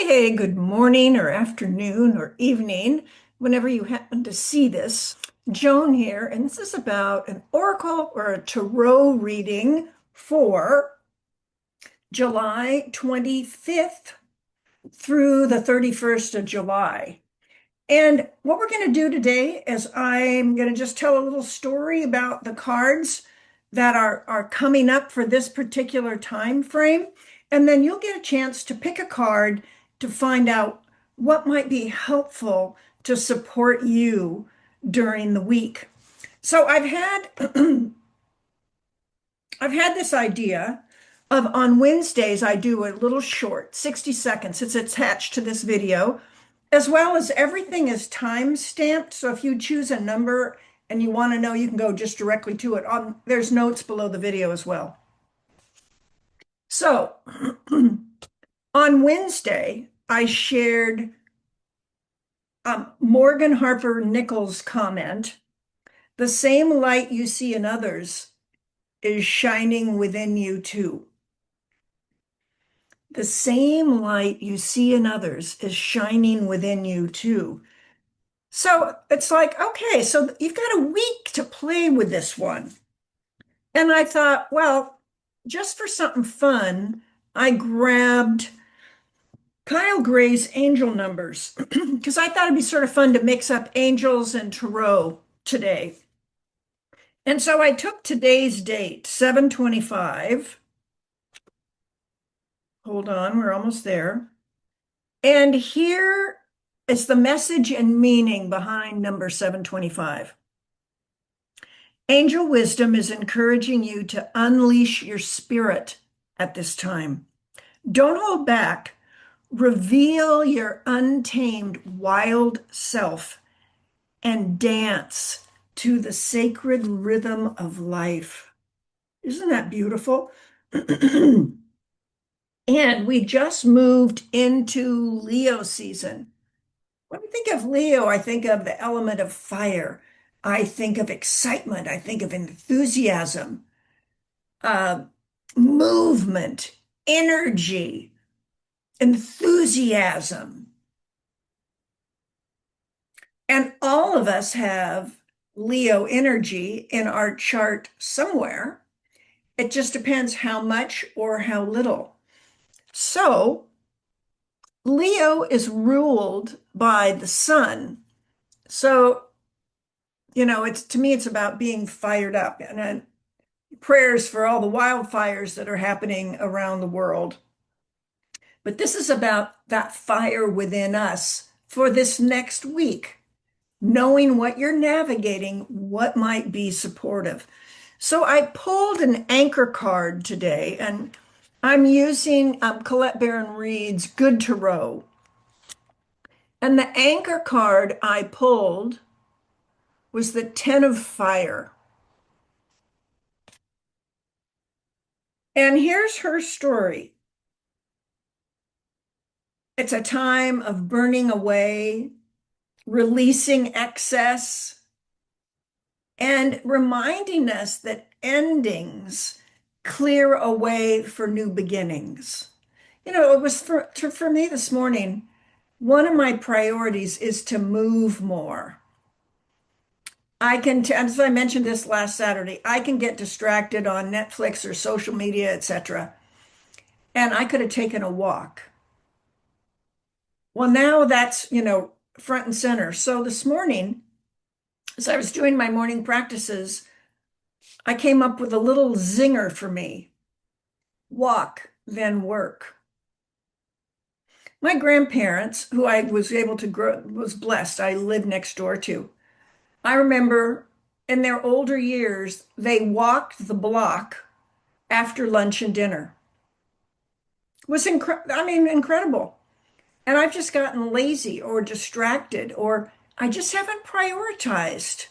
Hey, good morning or afternoon or evening, whenever you happen to see this. Joan here, and this is about an oracle or a tarot reading for July 25th through the 31st of July. And what we're going to do today is I'm going to just tell a little story about the cards that are coming up for this particular time frame. And then you'll get a chance to pick a card to find out what might be helpful to support you during the week. So I've had this idea of on Wednesdays, I do a little short, 60 seconds. It's attached to this video, as well as everything is time stamped. So if you choose a number and you want to know, you can go just directly to it. There's notes below the video as well. So on Wednesday, I shared Morgan Harper Nichols' comment, "The same light you see in others is shining within you too." The same light you see in others is shining within you too. So it's like, okay, so you've got a week to play with this one. And I thought, well, just for something fun, I grabbed Kyle Gray's angel numbers because I thought it'd be sort of fun to mix up angels and tarot today. And so I took today's date, 7/25. Hold on, we're almost there. And here is the message and meaning behind number 7/25. Angel wisdom is encouraging you to unleash your spirit at this time. Don't hold back. Reveal your untamed wild self and dance to the sacred rhythm of life. Isn't that beautiful? And we just moved into Leo season. When I think of Leo, I think of the element of fire. I think of excitement. I think of enthusiasm, uh, movement, energy, enthusiasm. And all of us have Leo energy in our chart somewhere. It just depends how much or how little. So, Leo is ruled by the sun. So, it's to me, it's about being fired up and then prayers for all the wildfires that are happening around the world. But this is about that fire within us for this next week, knowing what you're navigating, what might be supportive. So I pulled an anchor card today, and I'm using Colette Baron-Reid's Good Tarot. And the anchor card I pulled was the Ten of Fire. And here's her story. It's a time of burning away, releasing excess, and reminding us that endings clear a way for new beginnings. It was for me this morning, one of my priorities is to move more. As I mentioned this last Saturday, I can get distracted on Netflix or social media, etc. And I could have taken a walk. Well, now that's, front and center. So this morning, as I was doing my morning practices, I came up with a little zinger for me. Walk, then work. My grandparents, who I was able to grow, was blessed, I lived next door to. I remember in their older years, they walked the block after lunch and dinner. It was incredible. And I've just gotten lazy or distracted, or I just haven't prioritized.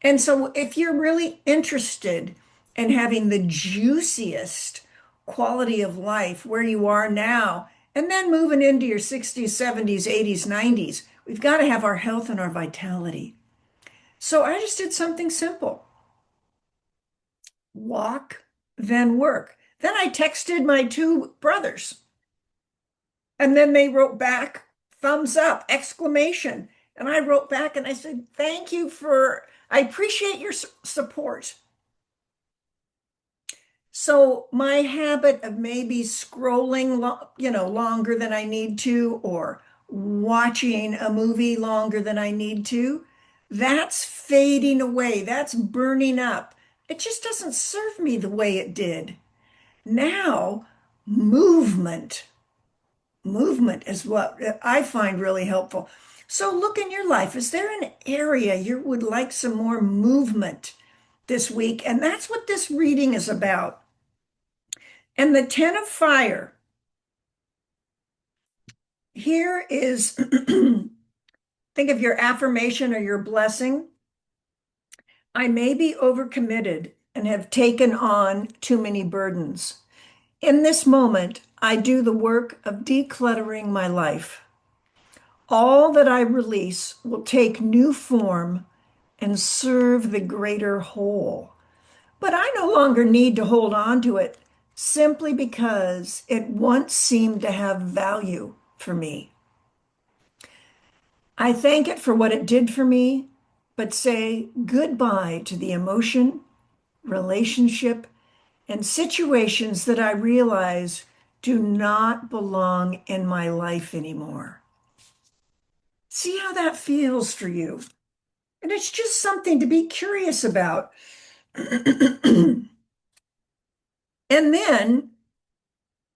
And so if you're really interested in having the juiciest quality of life where you are now, and then moving into your 60s, 70s, 80s, 90s, we've got to have our health and our vitality. So I just did something simple. Walk, then work. Then I texted my two brothers. And then they wrote back, thumbs up, exclamation. And I wrote back and I said, thank you for, I appreciate your support. So my habit of maybe scrolling, longer than I need to, or watching a movie longer than I need to, that's fading away. That's burning up. It just doesn't serve me the way it did. Now, movement, movement is what I find really helpful. So look in your life. Is there an area you would like some more movement this week? And that's what this reading is about. And the 10 of fire, here is think of your affirmation or your blessing. I may be overcommitted and have taken on too many burdens. In this moment, I do the work of decluttering my life. All that I release will take new form and serve the greater whole. But I no longer need to hold on to it simply because it once seemed to have value for me. I thank it for what it did for me, but say goodbye to the emotion, relationship, and situations that I realize do not belong in my life anymore. See how that feels for you. And it's just something to be curious about. And then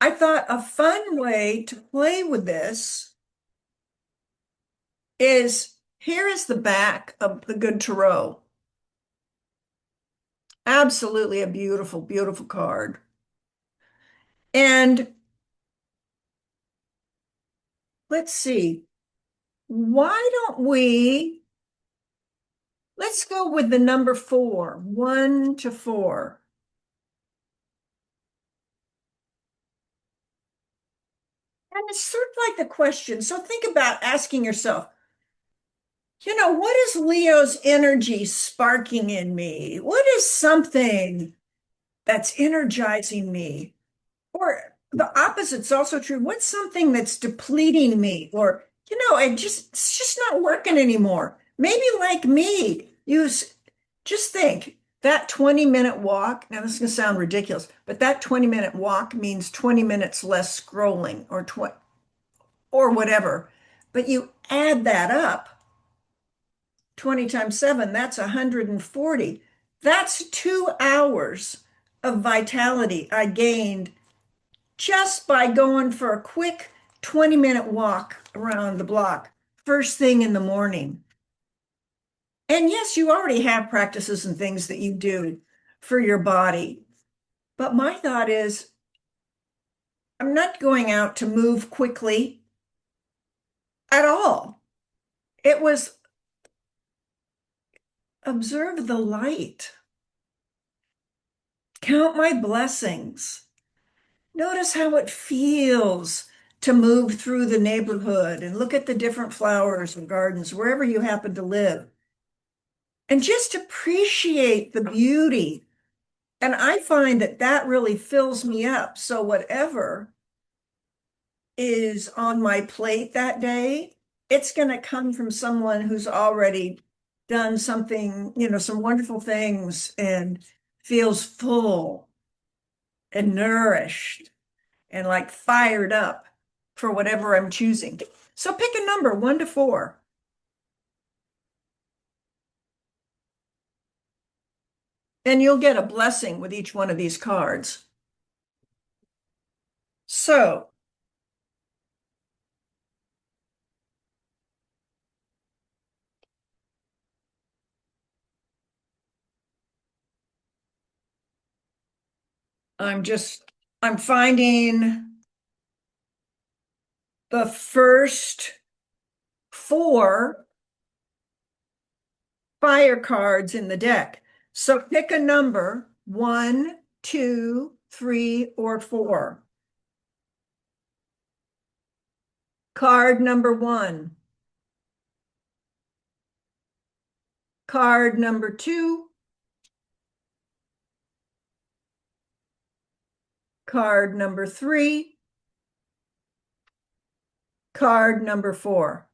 I thought a fun way to play with this is here is the back of the Good Tarot. Absolutely a beautiful, beautiful card. And let's see, why don't let's go with the number 4, 1 to 4. And it's sort of like the question. So think about asking yourself, what is Leo's energy sparking in me? What is something that's energizing me? Or the opposite's also true. What's something that's depleting me? Or, it's just not working anymore. Maybe like me, just think that 20-minute walk. Now, this is going to sound ridiculous, but that 20-minute walk means 20 minutes less scrolling or whatever. But you add that up, 20 times 7, that's 140. That's 2 hours of vitality I gained just by going for a quick 20-minute walk around the block first thing in the morning. And yes, you already have practices and things that you do for your body. But my thought is, I'm not going out to move quickly at all. It was observe the light, count my blessings, notice how it feels to move through the neighborhood and look at the different flowers and gardens wherever you happen to live. And just appreciate the beauty. And I find that that really fills me up. So whatever is on my plate that day, it's going to come from someone who's already done something, some wonderful things and feels full and nourished and like fired up for whatever I'm choosing. So pick a number, 1 to 4. And you'll get a blessing with each one of these cards. So I'm finding the first 4 fire cards in the deck. So pick a number, 1, 2, 3, or 4. Card number 1. Card number 2. Card number 3. Card number 4.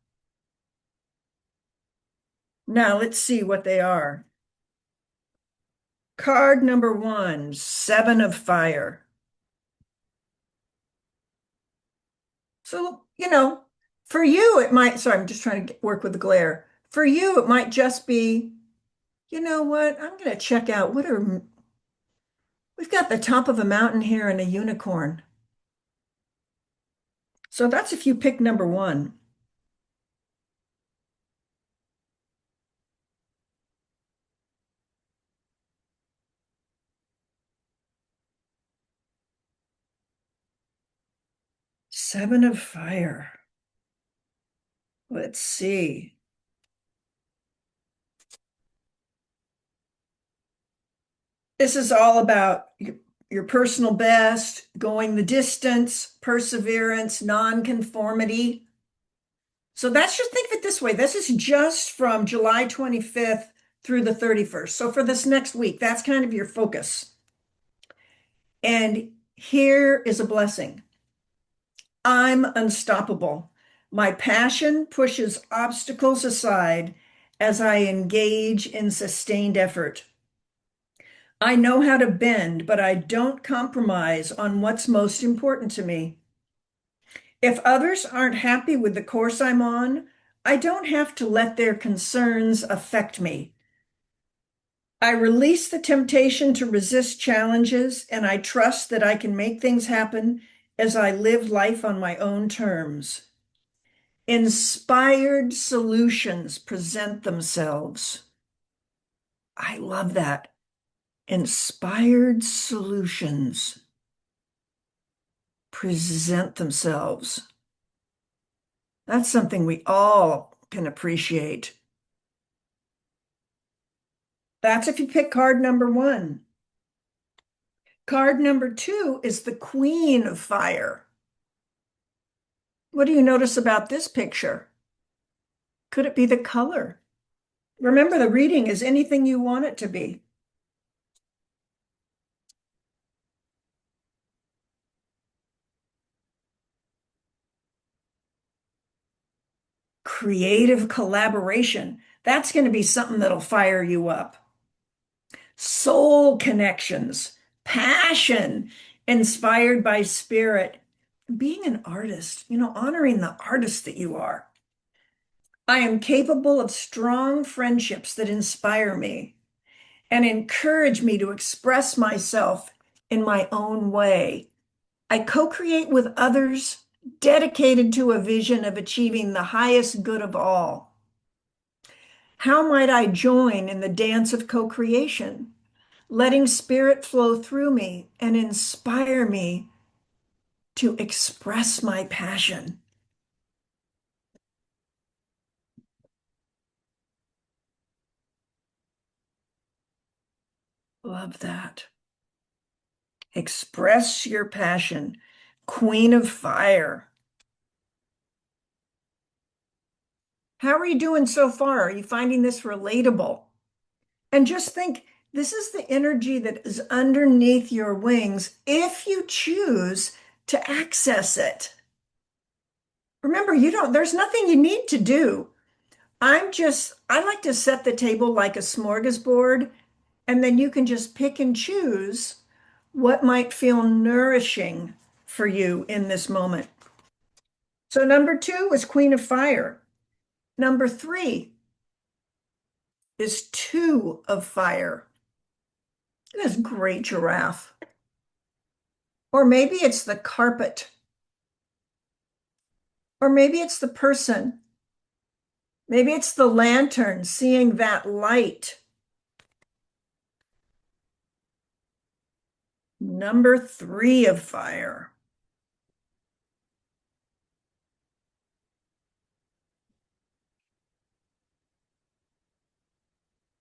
Now let's see what they are. Card number 1, 7 of fire. So, for you, it might, sorry, I'm just trying to work with the glare. For you, it might just be, you know what? I'm going to check out we've got the top of a mountain here and a unicorn. So that's if you pick number 1. 7 of fire. Let's see. This is all about your personal best, going the distance, perseverance, nonconformity. So that's just think of it this way. This is just from July 25th through the 31st. So for this next week, that's kind of your focus. And here is a blessing. I'm unstoppable. My passion pushes obstacles aside as I engage in sustained effort. I know how to bend, but I don't compromise on what's most important to me. If others aren't happy with the course I'm on, I don't have to let their concerns affect me. I release the temptation to resist challenges, and I trust that I can make things happen as I live life on my own terms. Inspired solutions present themselves. I love that. Inspired solutions present themselves. That's something we all can appreciate. That's if you pick card number 1. Card number 2 is the Queen of Fire. What do you notice about this picture? Could it be the color? Remember, the reading is anything you want it to be. Creative collaboration. That's going to be something that'll fire you up. Soul connections, passion, inspired by spirit. Being an artist, honoring the artist that you are. I am capable of strong friendships that inspire me and encourage me to express myself in my own way. I co-create with others dedicated to a vision of achieving the highest good of all. How might I join in the dance of co-creation, letting spirit flow through me and inspire me to express my passion? Love that. Express your passion. Queen of Fire. How are you doing so far? Are you finding this relatable? And just think, this is the energy that is underneath your wings if you choose to access it. Remember, there's nothing you need to do. I like to set the table like a smorgasbord, and then you can just pick and choose what might feel nourishing for you in this moment. So number 2 is Queen of Fire. Number 3 is 2 of fire. This great giraffe. Or maybe it's the carpet. Or maybe it's the person. Maybe it's the lantern, seeing that light. Number 3 of fire.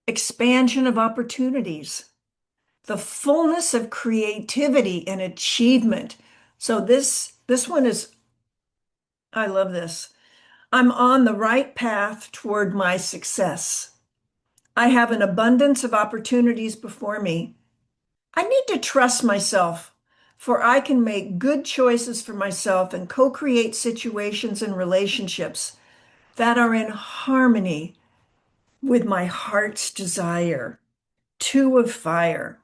Expansion of opportunities. The fullness of creativity and achievement. So this one is, I love this. I'm on the right path toward my success. I have an abundance of opportunities before me. I need to trust myself. for I can make good choices for myself and co-create situations and relationships that are in harmony with my heart's desire. Two of fire.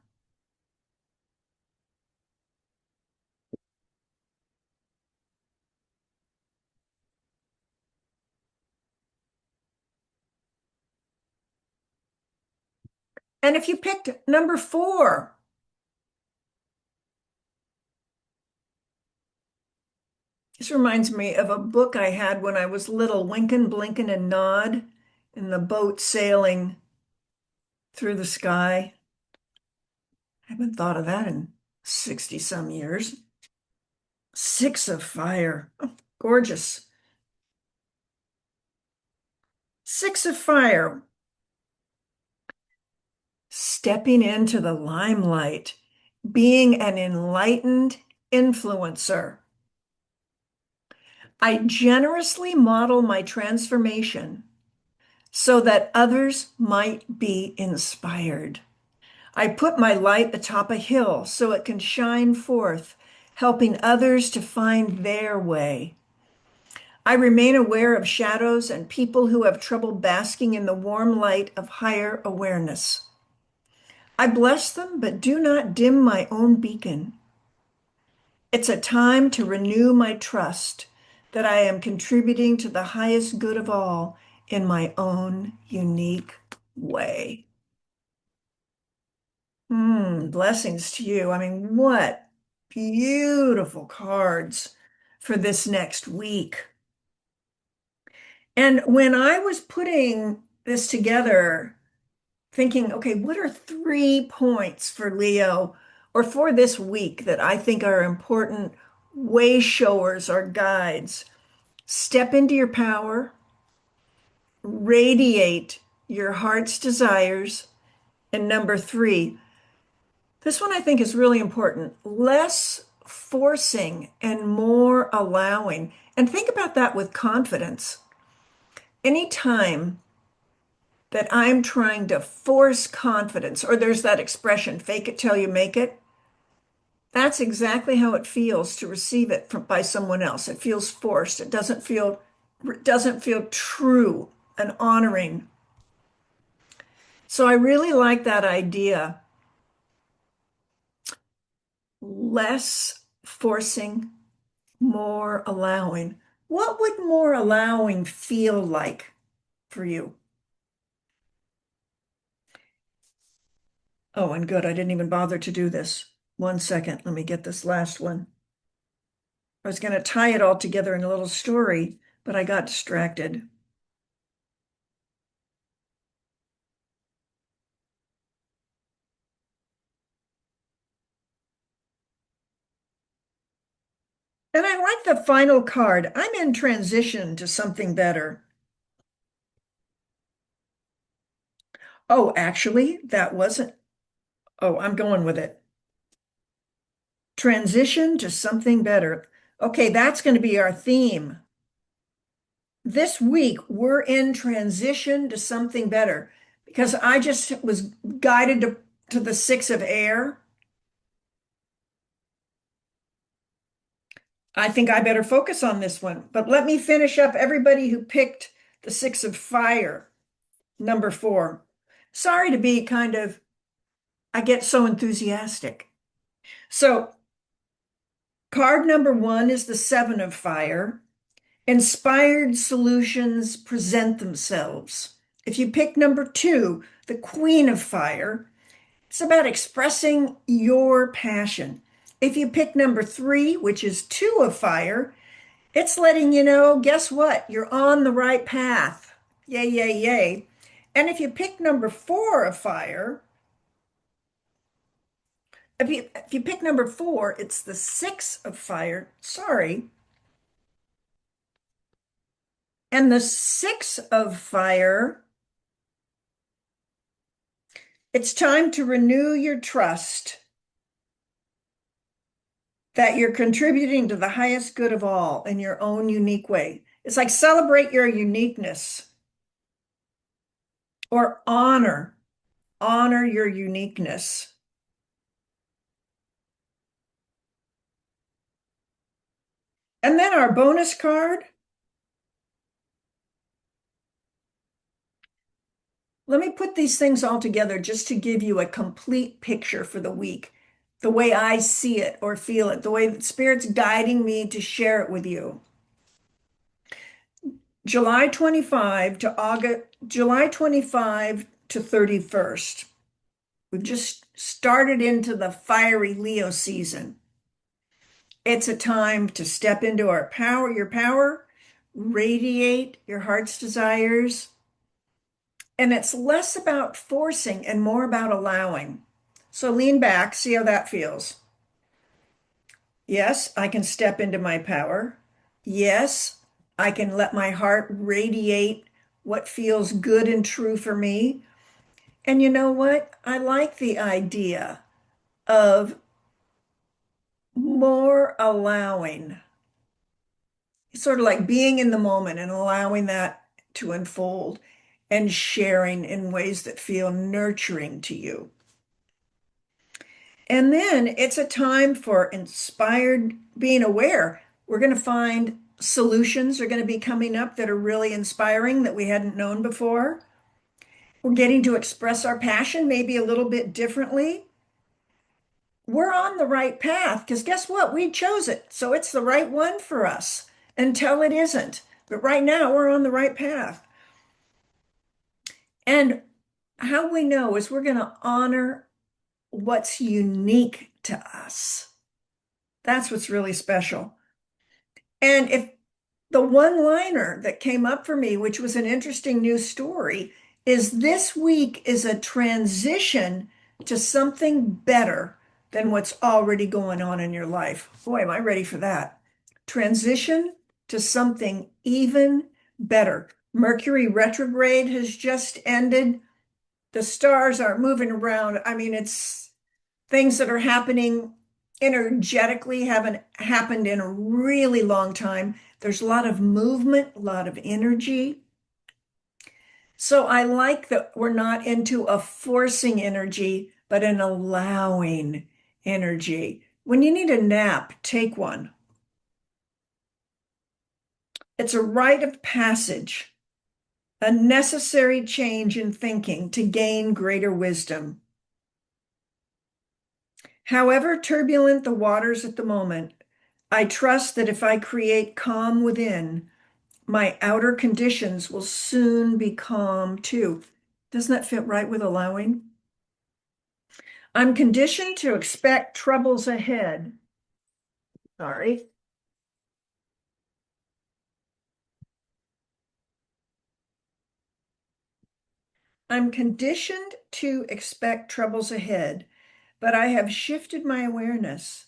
And if you picked number four, this reminds me of a book I had when I was little, Winkin', Blinkin', and Nod, in the boat sailing through the sky. I haven't thought of that in 60 some years. Six of fire. Oh, gorgeous. Six of fire. Stepping into the limelight, being an enlightened influencer. I generously model my transformation so that others might be inspired. I put my light atop a hill so it can shine forth, helping others to find their way. I remain aware of shadows and people who have trouble basking in the warm light of higher awareness. I bless them, but do not dim my own beacon. It's a time to renew my trust that I am contributing to the highest good of all in my own unique way. Blessings to you. I mean, what beautiful cards for this next week. And when I was putting this together, thinking, okay, what are 3 points for Leo or for this week that I think are important way showers or guides? Step into your power, radiate your heart's desires. And number three, this one I think is really important, less forcing and more allowing. And think about that with confidence. Anytime that I'm trying to force confidence, or there's that expression, fake it till you make it, that's exactly how it feels to receive it by someone else. It feels forced. It doesn't feel true and honoring. So I really like that idea. Less forcing, more allowing. What would more allowing feel like for you? Oh, and good. I didn't even bother to do this. 1 second. Let me get this last one. I was going to tie it all together in a little story, but I got distracted. And I like the final card. I'm in transition to something better. Oh, actually, that wasn't. Oh, I'm going with it. Transition to something better. Okay, that's going to be our theme. This week, we're in transition to something better because I just was guided to the six of air. I think I better focus on this one. But let me finish up everybody who picked the six of fire, number four. Sorry to be I get so enthusiastic. So, card number one is the seven of fire. Inspired solutions present themselves. If you pick number two, the queen of fire, it's about expressing your passion. If you pick number three, which is two of fire, it's letting you know, guess what? You're on the right path. Yay, yay, yay. And if you pick number four of fire, if you pick number four, it's the six of fire. Sorry. And the six of fire, it's time to renew your trust that you're contributing to the highest good of all in your own unique way. It's like celebrate your uniqueness or honor your uniqueness. And then our bonus card, let me put these things all together just to give you a complete picture for the week, the way I see it or feel it, the way that Spirit's guiding me to share it with you. July 25 to July 25 to 31st. We've just started into the fiery Leo season. It's a time to step into your power, radiate your heart's desires, and it's less about forcing and more about allowing. So lean back, see how that feels. Yes, I can step into my power. Yes, I can let my heart radiate what feels good and true for me. And you know what? I like the idea of more allowing, sort of like being in the moment and allowing that to unfold and sharing in ways that feel nurturing to you. And then it's a time for inspired being aware. We're going to find solutions are going to be coming up that are really inspiring that we hadn't known before. We're getting to express our passion maybe a little bit differently. We're on the right path because guess what? We chose it. So it's the right one for us until it isn't. But right now, we're on the right path. And how we know is we're going to honor what's unique to us. That's what's really special. And if the one liner that came up for me, which was an interesting news story, is this week is a transition to something better than what's already going on in your life. Boy, am I ready for that. Transition to something even better. Mercury retrograde has just ended. The stars aren't moving around. I mean, it's things that are happening energetically haven't happened in a really long time. There's a lot of movement, a lot of energy. So I like that we're not into a forcing energy, but an allowing energy. When you need a nap, take one. It's a rite of passage, a necessary change in thinking to gain greater wisdom. However turbulent the waters at the moment, I trust that if I create calm within, my outer conditions will soon be calm too. Doesn't that fit right with allowing? I'm conditioned to expect troubles ahead. Sorry. I'm conditioned to expect troubles ahead, but I have shifted my awareness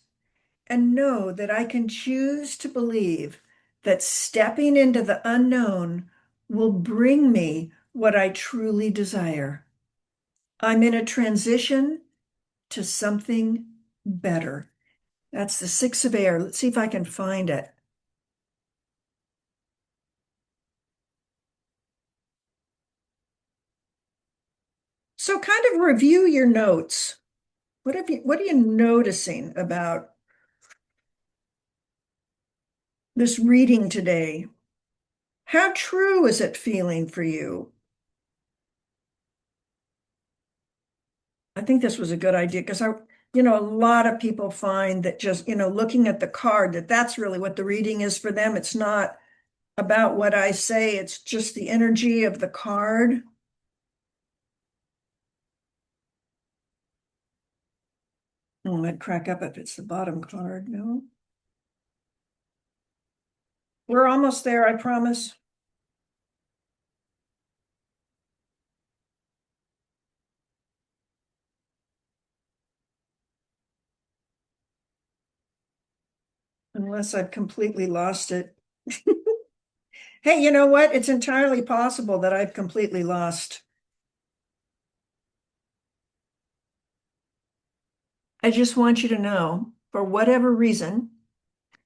and know that I can choose to believe that stepping into the unknown will bring me what I truly desire. I'm in a transition to something better. That's the Six of Air. Let's see if I can find it. So kind of review your notes. What are you noticing about this reading today? How true is it feeling for you? I think this was a good idea because a lot of people find that just, looking at the card, that's really what the reading is for them. It's not about what I say, it's just the energy of the card. Oh, I'd crack up if it's the bottom card. No, we're almost there, I promise. Unless I've completely lost it. Hey, you know what? It's entirely possible that I've completely lost. I just want you to know, for whatever reason,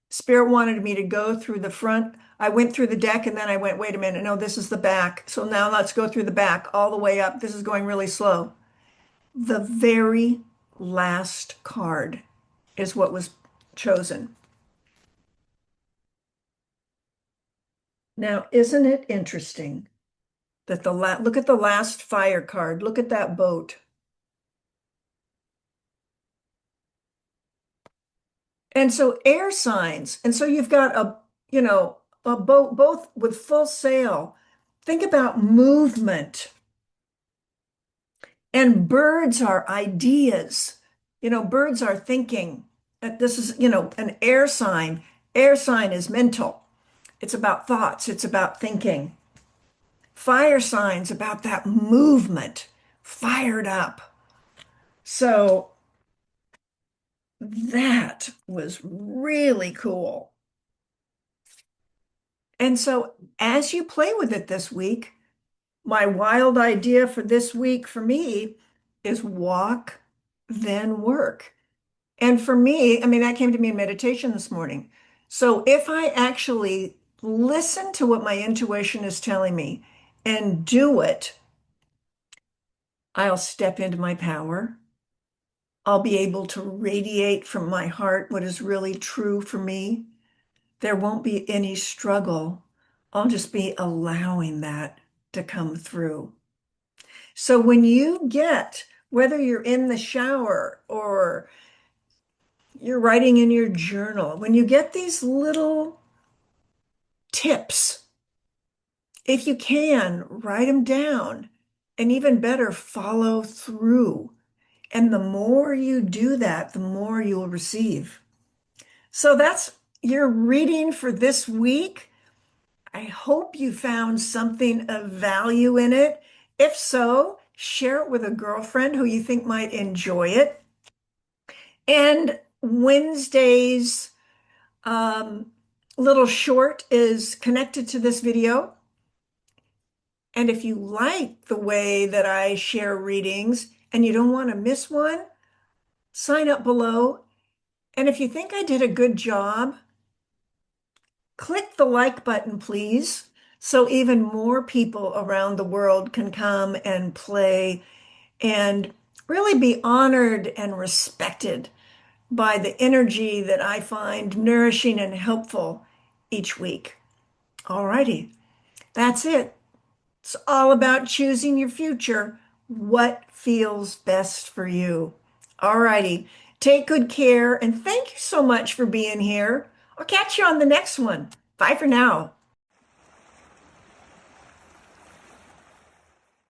Spirit wanted me to go through the front. I went through the deck and then I went, wait a minute, no, this is the back. So now let's go through the back all the way up. This is going really slow. The very last card is what was chosen. Now, isn't it interesting that look at the last fire card. Look at that boat. And so air signs. And so you've got a boat both with full sail. Think about movement. And birds are ideas. Birds are thinking. This is, an air sign. Air sign is mental. It's about thoughts. It's about thinking. Fire signs about that movement, fired up. So that was really cool. And so as you play with it this week, my wild idea for this week for me is walk, then work. And for me, I mean, that came to me in meditation this morning. So if I actually listen to what my intuition is telling me and do it, I'll step into my power. I'll be able to radiate from my heart what is really true for me. There won't be any struggle. I'll just be allowing that to come through. So when you get, whether you're in the shower or you're writing in your journal, when you get these little tips, if you can, write them down, and even better, follow through. And the more you do that, the more you'll receive. So that's your reading for this week. I hope you found something of value in it. If so, share it with a girlfriend who you think might enjoy it. And Wednesday's little short is connected to this video. And if you like the way that I share readings and you don't want to miss one, sign up below. And if you think I did a good job, click the like button, please, so even more people around the world can come and play and really be honored and respected by the energy that I find nourishing and helpful each week. All righty, that's it. It's all about choosing your future, what feels best for you. All righty, take good care and thank you so much for being here. I'll catch you on the next one. Bye for now.